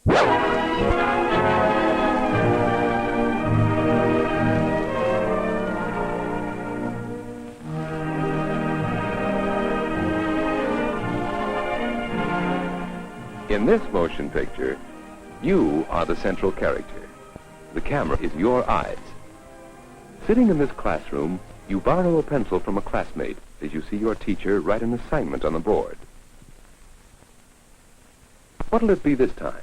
In this motion picture, you are the central character. The camera is your eyes. Sitting in this classroom, you borrow a pencil from a classmate as you see your teacher write an assignment on the board. What'll it be this time?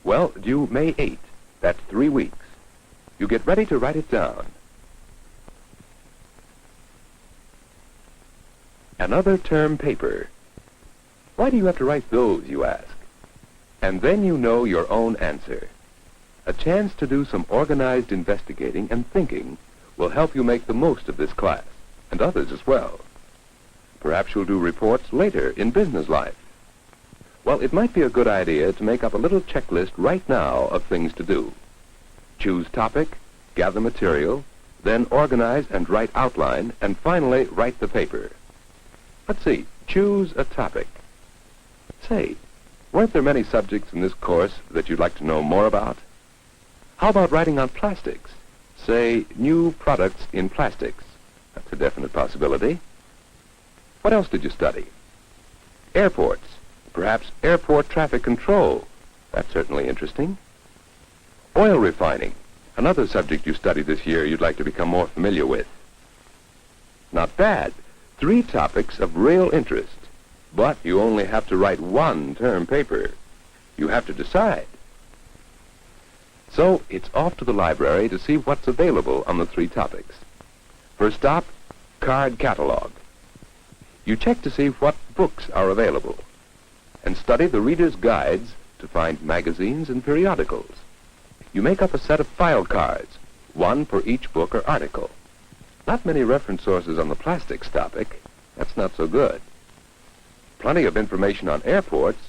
Well, due May 8th. That's 3 weeks. You get ready to write it down. Another term paper. Why do you have to write those, you ask? And then you know your own answer. A chance to do some organized investigating and thinking will help you make the most of this class, and others as well. Perhaps you'll do reports later in business life. Well, it might be a good idea to make up a little checklist right now of things to do. Choose topic, gather material, then organize and write outline, and finally write the paper. Let's see, choose a topic. Say, weren't there many subjects in this course that you'd like to know more about? How about writing on plastics? Say, new products in plastics. That's a definite possibility. What else did you study? Airports. Perhaps airport traffic control. That's certainly interesting. Oil refining. Another subject you studied this year you'd like to become more familiar with. Not bad. 3 topics of real interest. But you only have to write 1 term paper. You have to decide. So it's off to the library to see what's available on the 3 topics. First stop, card catalog. You check to see what books are available, and study the reader's guides to find magazines and periodicals. You make up a set of file cards, 1 for each book or article. Not many reference sources on the plastics topic. That's not so good. Plenty of information on airports,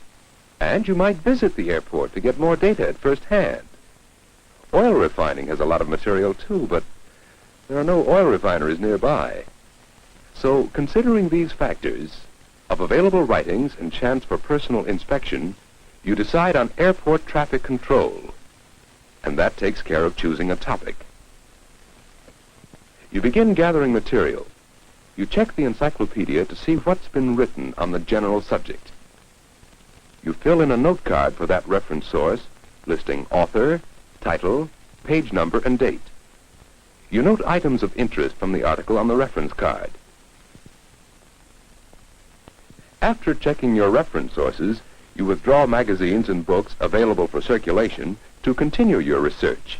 and you might visit the airport to get more data at first hand. Oil refining has a lot of material too, but there are no oil refineries nearby. So, considering these factors of available writings and chance for personal inspection, you decide on airport traffic control, and that takes care of choosing a topic. You begin gathering material. You check the encyclopedia to see what's been written on the general subject. You fill in a note card for that reference source, listing author, title, page number, and date. You note items of interest from the article on the reference card. After checking your reference sources, you withdraw magazines and books available for circulation to continue your research.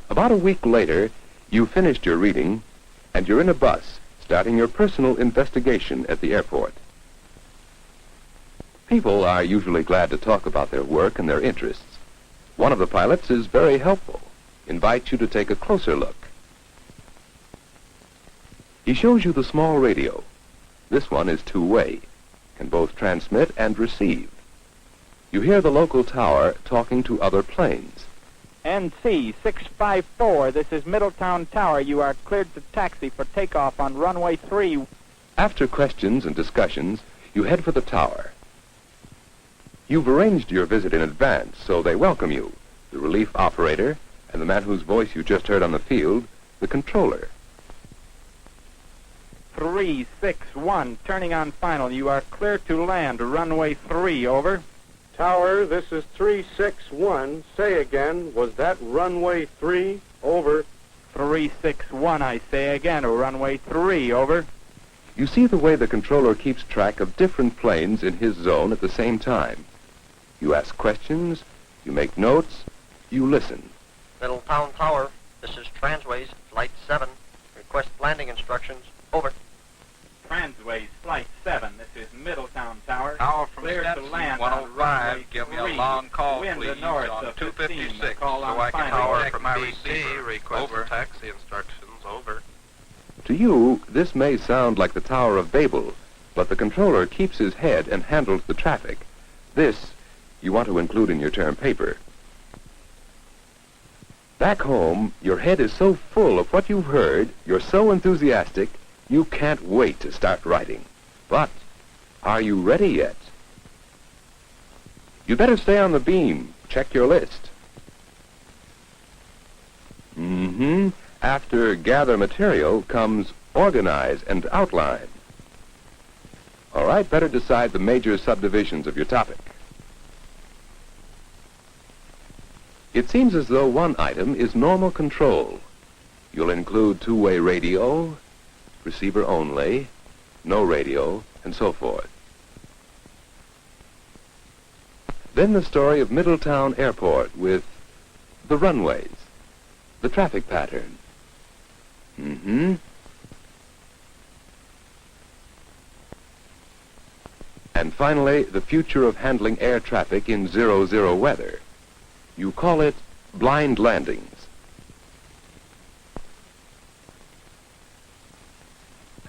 About a week later, you finished your reading, and you're in a bus starting your personal investigation at the airport. People are usually glad to talk about their work and their interests. One of the pilots is very helpful, invites you to take a closer look. He shows you the small radio. This one is 2-way, can both transmit and receive. You hear the local tower talking to other planes. NC 654, this is Middletown Tower. You are cleared to taxi for takeoff on runway 3. After questions and discussions, you head for the tower. You've arranged your visit in advance, so they welcome you, the relief operator, and the man whose voice you just heard on the field, the controller. 361, turning on final. You are clear to land, runway 3, over. Tower, this is 361. Say again, was that runway 3? Over. 361, I say again, runway 3, over. You see the way the controller keeps track of different planes in his zone at the same time. You ask questions, you make notes, you listen. Middletown Tower, this is Transways, Flight 7. Request landing instructions, over. Transways, Flight 7, this is Middletown Tower. Tower from Clear to Stetson, land on 105. runway Give me 3. a long call, Wind please, north on of 256, 15. Call so on I can final. check my BT, receiver. request Over. taxi instructions, over. To you, this may sound like the Tower of Babel, but the controller keeps his head and handles the traffic. This you want to include in your term paper. Back home, your head is so full of what you've heard, you're so enthusiastic, You can't wait to start writing. But are you ready yet? You better stay on the beam. Check your list. After gather material comes organize and outline. All right, better decide the major subdivisions of your topic. It seems as though one item is normal control. You'll include two-way radio, receiver only, no radio, and so forth. Then the story of Middletown Airport with the runways, the traffic pattern. And finally, the future of handling air traffic in 0-0 weather. You call it blind landings.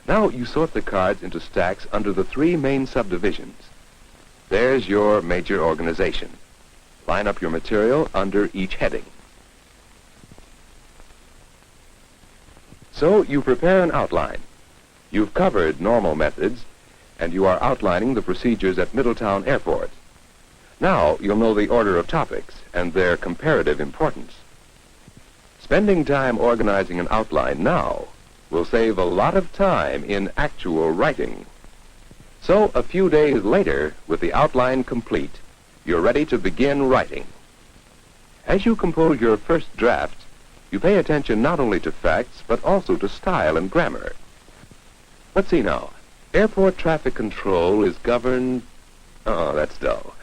Now you sort the cards into stacks under the three main subdivisions. There's your major organization. Line up your material under each heading. So you prepare an outline. You've covered normal methods, and you are outlining the procedures at Middletown Airport. Now you'll know the order of topics and their comparative importance. Spending time organizing an outline now will save a lot of time in actual writing. So a few days later, with the outline complete, you're ready to begin writing. As you compose your first draft, you pay attention not only to facts, but also to style and grammar. Let's see now. Airport traffic control is governed... Oh, that's dull.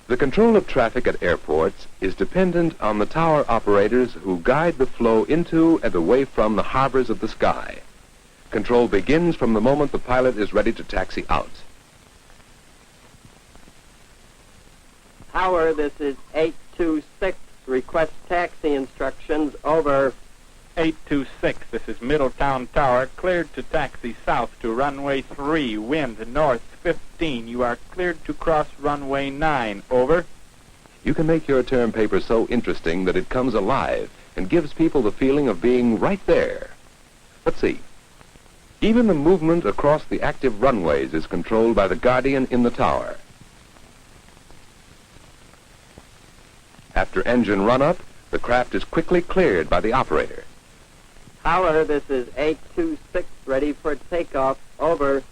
The control of traffic at airports is dependent on the tower operators who guide the flow into and away from the harbors of the sky. Control begins from the moment the pilot is ready to taxi out. Tower, this is 826. Request taxi instructions. Over. 826, this is Middletown Tower, cleared to taxi south to runway 3, wind north 15. You are cleared to cross runway 9. Over. You can make your term paper so interesting that it comes alive and gives people the feeling of being right there. Let's see. Even the movement across the active runways is controlled by the guardian in the tower. After engine run-up, the craft is quickly cleared by the operator. Tower, this is 826, ready for takeoff. Over.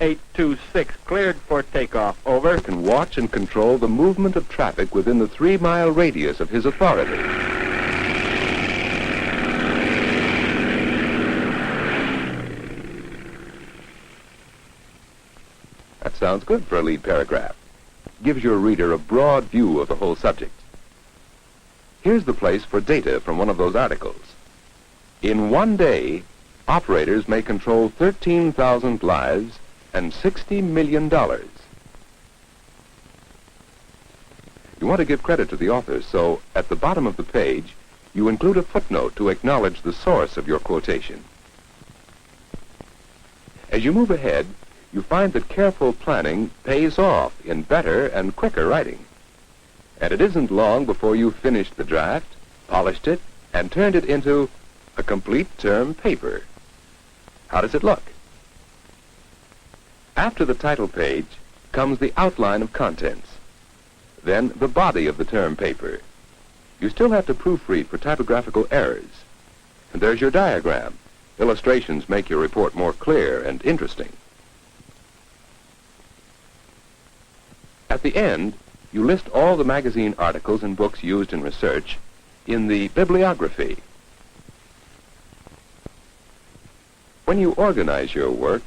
826, cleared for takeoff. Over. He can watch and control the movement of traffic within the 3-mile radius of his authority. That sounds good for a lead paragraph. Gives your reader a broad view of the whole subject. Here's the place for data from one of those articles. In one day, operators may control 13,000 lives and $60 million. You want to give credit to the author, so at the bottom of the page, you include a footnote to acknowledge the source of your quotation. As you move ahead, you find that careful planning pays off in better and quicker writing. And it isn't long before you've finished the draft, polished it, and turned it into a complete term paper. How does it look? After the title page comes the outline of contents, then the body of the term paper. You still have to proofread for typographical errors. And there's your diagram. Illustrations make your report more clear and interesting. At the end, you list all the magazine articles and books used in research in the bibliography. When you organize your work,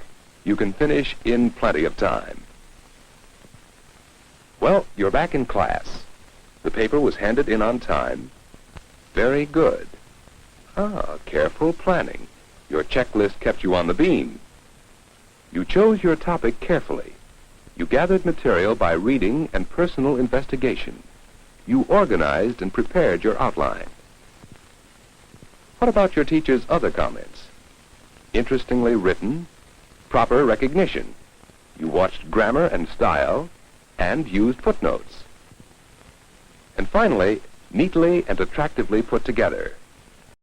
you can finish in plenty of time. Well, you're back in class. The paper was handed in on time. Very good. Careful planning. Your checklist kept you on the beam. You chose your topic carefully. You gathered material by reading and personal investigation. You organized and prepared your outline. What about your teacher's other comments? Interestingly written, proper recognition. You watched grammar and style, and used footnotes. And finally, neatly and attractively put together.